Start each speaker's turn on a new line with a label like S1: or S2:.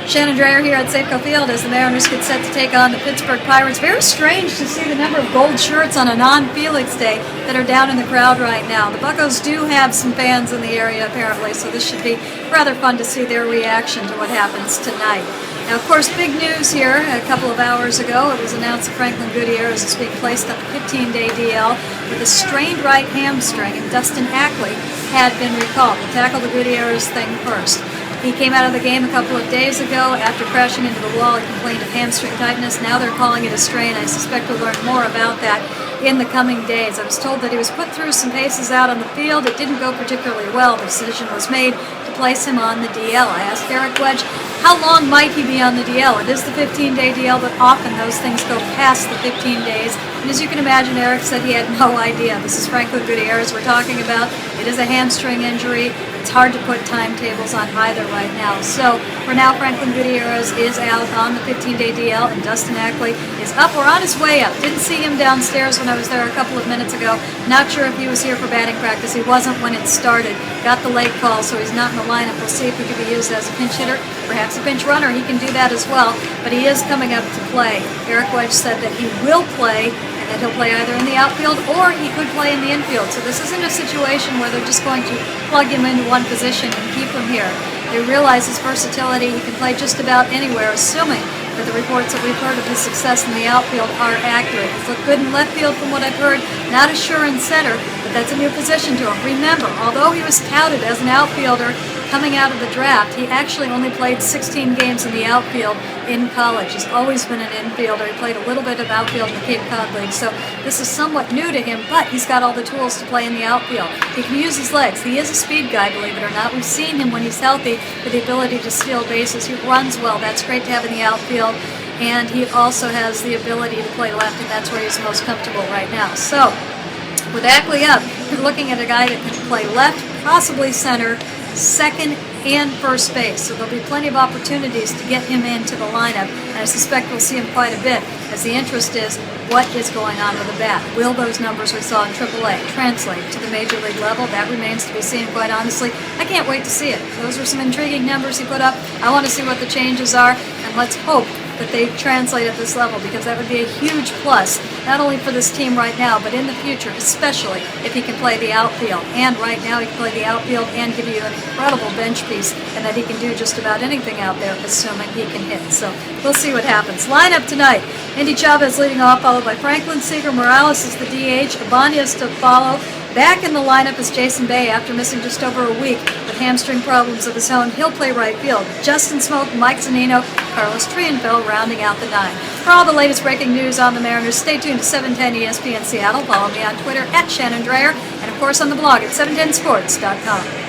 S1: Shannon Drayer here at Safeco Field as the Mariners get set to take on the Pittsburgh Pirates. Very strange to see the number of gold shirts on a non-Felix day that are down in the crowd right now. The Buccos do have some fans in the area apparently, so this should be rather fun to see their reaction to what happens tonight. Now, of course, big news here. A couple of hours ago, it was announced that Franklin Gutierrez is being placed on a 15-day DL with a strained right hamstring, and Dustin Ackley had been recalled. We'll tackle the Gutierrez thing first. He came out of the game a couple of days ago after crashing into the wall. He complained of hamstring tightness. Now they're calling it a strain. I suspect we'll learn more about that in the coming days. I was told that he was put through some paces out on the field. It didn't go particularly well. The decision was made to place him on the DL. I asked Eric Wedge, how long might he be on the DL? It is the 15-day DL, but often those things go past the 15 days. And as you can imagine, Eric said he had no idea. This is Franklin Gutierrez we're talking about. It is a hamstring injury. It's hard to put timetables on either right now. So for now, Franklin Gutierrez is out on the 15-day DL, and Dustin Ackley is up or on his way up. Didn't see him downstairs when I was there a couple of minutes ago. Not sure if he was here for batting practice. He wasn't when it started. Got the late call, so he's not in the lineup. We'll see if he can be used as a pinch hitter, perhaps a pinch runner. He can do that as well, but he is coming up to play. Eric Wedge said that he will play, and that he'll play either in the outfield or he could play in the infield. So this isn't a situation where they're just going to plug him into one position and keep him here. They realize his versatility. He can play just about anywhere, assuming that the reports that we've heard of his success in the outfield are accurate. He's looked good in left field from what I've heard. Not as sure in center, but that's a new position to him. Remember, although he was touted as an outfielder coming out of the draft, he actually only played 16 games in the outfield in college. He's always been an infielder. He played a little bit of outfield in the Cape Cod League, so this is somewhat new to him, but he's got all the tools to play in the outfield. He can use his legs. He is a speed guy, believe it or not. We've seen him when he's healthy with the ability to steal bases. He runs well. That's great to have in the outfield, and he also has the ability to play left, and that's where he's most comfortable right now. So with Ackley up, you're looking at a guy that can play left, possibly center, second, and first base. So there'll be plenty of opportunities to get him into the lineup, and I suspect we'll see him quite a bit, as the interest is what is going on with the bat. Will those numbers we saw in AAA translate to the Major League level? That remains to be seen, quite honestly. I can't wait to see it. Those are some intriguing numbers he put up. I want to see what the changes are, and let's hope that they translate at this level, because that would be a huge plus, not only for this team right now, but in the future, especially if he can play the outfield. And right now he can play the outfield and give you an incredible bench piece, and that he can do just about anything out there, assuming he can hit. So we'll see what happens. Lineup tonight: Andy Chavez leading off, followed by Franklin. Seager Morales is the DH. Ibanez to follow. Back in the lineup is Jason Bay after missing just over a week with hamstring problems of his own. He'll play right field. Justin Smoke, Mike Zunino, Carlos Trianville rounding out the nine. For all the latest breaking news on the Mariners, stay tuned to 710 ESPN Seattle. Follow me on Twitter at Shannon Drayer, and of course on the blog at 710sports.com.